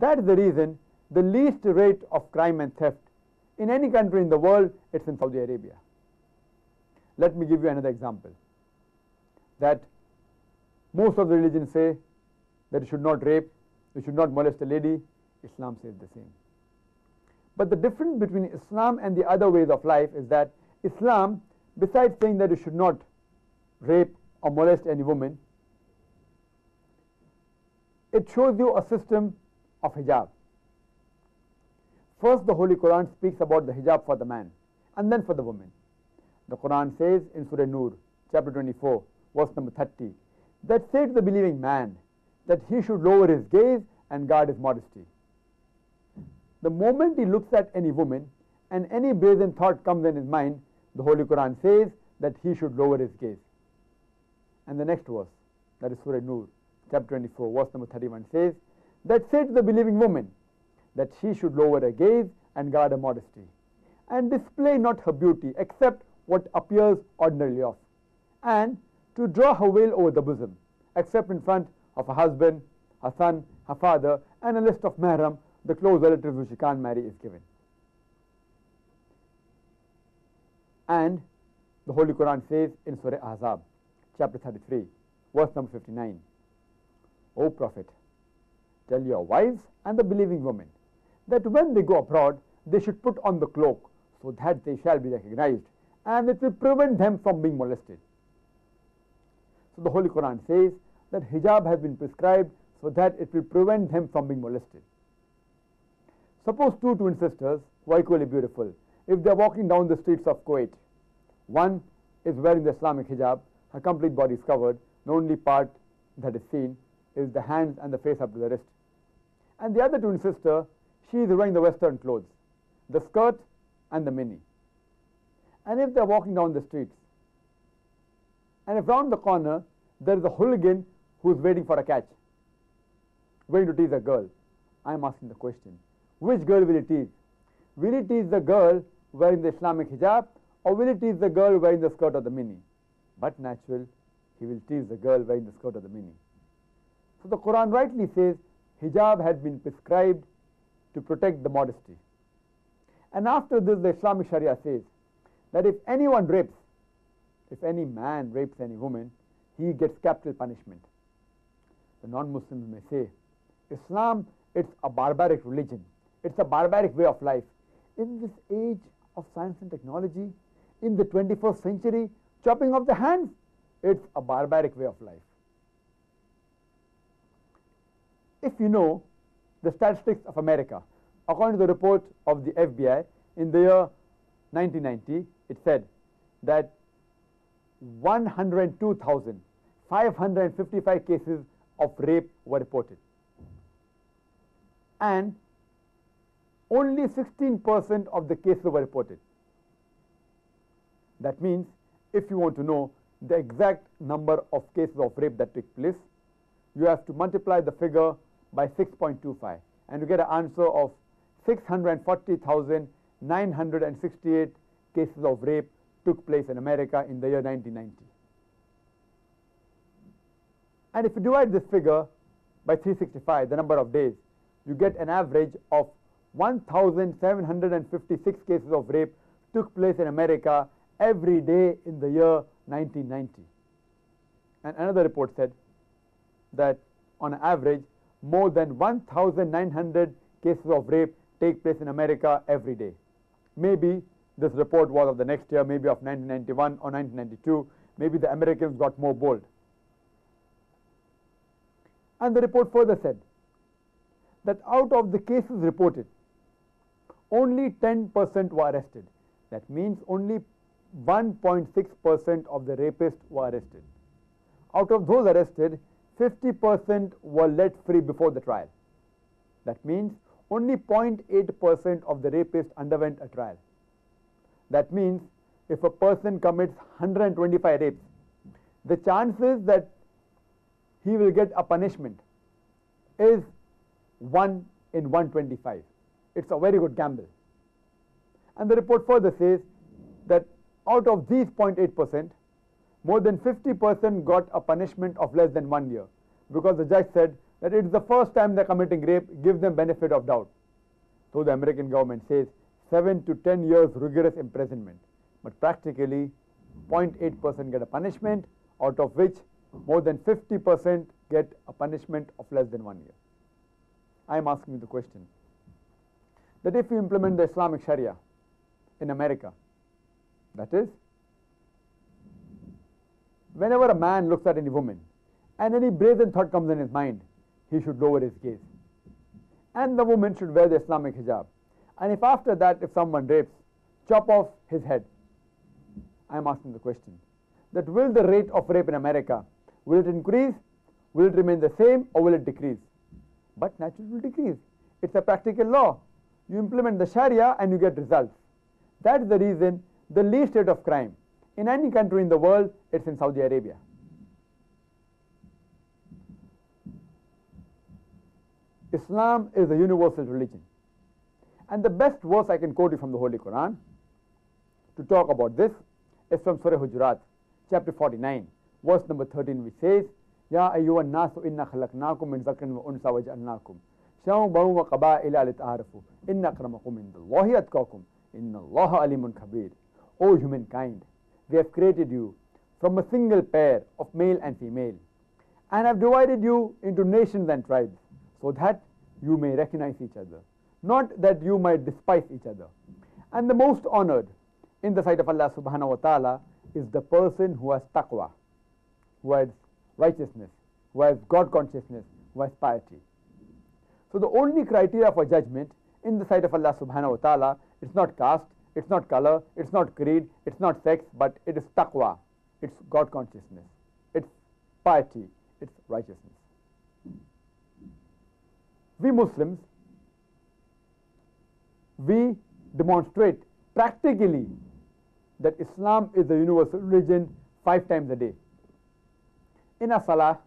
That is the reason the least rate of crime and theft in any country in the world, it's in Saudi Arabia. Let me give you another example. That most of the religions say that you should not rape, you should not molest a lady. Islam says the same. But the difference between Islam and the other ways of life is that Islam, besides saying that you should not rape or molest any woman, it shows you a system of hijab. First, the Holy Quran speaks about the hijab for the man and then for the woman. The Quran says in Surah Nur, chapter 24, verse number 30, that say to the believing man that he should lower his gaze and guard his modesty. The moment he looks at any woman and any brazen thought comes in his mind, the Holy Quran says that he should lower his gaze. And the next verse, that is Surah Nur, chapter 24, verse number 31, says that say to the believing woman that she should lower her gaze and guard her modesty, and display not her beauty except what appears ordinarily of, and to draw her veil over the bosom, except in front of her husband, her son, her father, and a list of mahram, the close relatives who she can't marry, is given. And the Holy Quran says in Surah Ahzab, chapter 33, verse number 59, O Prophet, tell your wives and the believing women that when they go abroad, they should put on the cloak so that they shall be recognized, and it will prevent them from being molested. So the Holy Quran says that hijab has been prescribed so that it will prevent them from being molested. Suppose two twin sisters who are equally beautiful, if they are walking down the streets of Kuwait, one is wearing the Islamic hijab, her complete body is covered, the only part that is seen is the hands and the face up to the wrist. And the other twin sister, she is wearing the Western clothes, the skirt and the mini. And if they are walking down the streets, and if round the corner there is a hooligan who is waiting for a catch, going to tease a girl, I am asking the question, which girl will he tease? Will he tease the girl wearing the Islamic hijab, or will he tease the girl wearing the skirt or the mini? But natural, he will tease the girl wearing the skirt or the mini. So the Quran rightly says hijab had been prescribed to protect the modesty. And after this, the Islamic Sharia says that if anyone rapes, if any man rapes any woman, he gets capital punishment. The non-Muslims may say, Islam, it's a barbaric religion. It's a barbaric way of life. In this age of science and technology, in the 21st century, chopping off the hands, it's a barbaric way of life. If you know the statistics of America, according to the report of the FBI, in the year 1990, it said that 102,555 cases of rape were reported. And only 16% of the cases were reported. That means, if you want to know the exact number of cases of rape that took place, you have to multiply the figure by 6.25, and you get an answer of 640,968 cases of rape took place in America in the year 1990. And if you divide this figure by 365, the number of days, you get an average of 1,756 cases of rape took place in America every day in the year 1990. And another report said that on average, more than 1,900 cases of rape take place in America every day. Maybe this report was of the next year, maybe of 1991 or 1992. Maybe the Americans got more bold. And the report further said that out of the cases reported, only 10% were arrested. That means only 1.6% of the rapists were arrested. Out of those arrested, 50% were let free before the trial. That means only 0.8% of the rapists underwent a trial. That means if a person commits 125 rapes, the chances that he will get a punishment is 1 in 125. It's a very good gamble. And the report further says that out of these 0.8%, more than 50% got a punishment of less than 1 year, because the judge said that it's the first time they're committing rape, give them benefit of doubt. So the American government says 7 to 10 years rigorous imprisonment, but practically 0.8% get a punishment, out of which more than 50% get a punishment of less than 1 year. I am asking you the question that if you implement the Islamic Sharia in America, that is, whenever a man looks at any woman and any brazen thought comes in his mind, he should lower his gaze, and the woman should wear the Islamic hijab, and if after that, if someone rapes, chop off his head. I am asking the question that will the rate of rape in America, will it increase, will it remain the same, or will it decrease? But naturally it will decrease. It's a practical law. You implement the Sharia and you get results. That's the reason the least rate of crime in any country in the world, it's in Saudi Arabia. Islam is a universal religion. And the best verse I can quote you from the Holy Qur'an to talk about this is from Surah Hujurat, chapter 49, verse number 13, which says, Ya ayyuhan nasu inna khalaqnakum min zakrin wa unsa wa ja'alnakum sha'uban wa qaba'ila lita'arafu inna akramakum indallahi atqakum inna Allaha alimun khabir. O humankind, we have created you from a single pair of male and female, and have divided you into nations and tribes, so that you may recognize each other, not that you might despise each other. And the most honored in the sight of Allah subhanahu wa ta'ala is the person who has taqwa, who has righteousness, who has God consciousness, who has piety. So the only criteria for judgment in the sight of Allah subhanahu wa ta'ala, it's not caste, it's not color, it's not creed, it's not sex, but it is taqwa, it's God consciousness, it's piety, it's righteousness. We Muslims, we demonstrate practically that Islam is a universal religion 5 times a day. In our salah,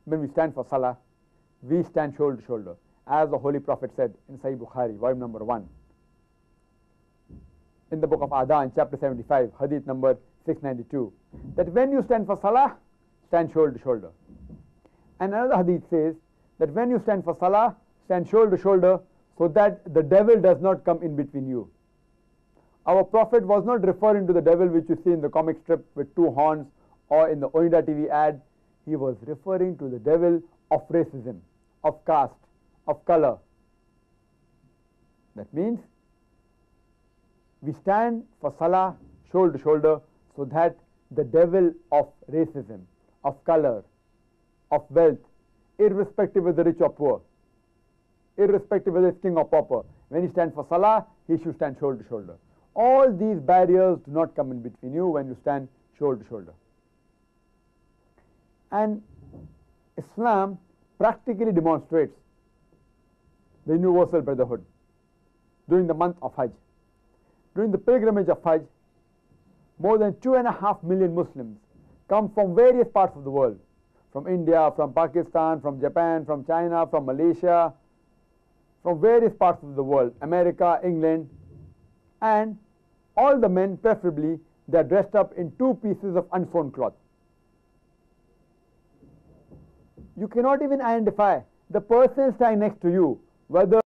when we stand for salah, we stand shoulder to shoulder, as the Holy Prophet said in Sahih Bukhari, volume number 1. In the book of Adhan, chapter 75, hadith number 692, that when you stand for salah, stand shoulder to shoulder. And another hadith says that when you stand for salah, stand shoulder to shoulder, so that the devil does not come in between you. Our Prophet was not referring to the devil which you see in the comic strip with 2 horns or in the Oida TV ad. He was referring to the devil of racism, of caste, of color. That means we stand for salah shoulder to shoulder, so that the devil of racism, of color, of wealth, irrespective whether rich or poor, irrespective whether it's king or pauper, when he stands for salah, he should stand shoulder to shoulder. All these barriers do not come in between you when you stand shoulder to shoulder. And Islam practically demonstrates the universal brotherhood during the month of Hajj. During the pilgrimage of Hajj, more than 2.5 million Muslims come from various parts of the world, from India, from Pakistan, from Japan, from China, from Malaysia, from various parts of the world, America, England, and all the men, preferably, they are dressed up in 2 pieces of unsewn cloth. You cannot even identify the person standing next to you, whether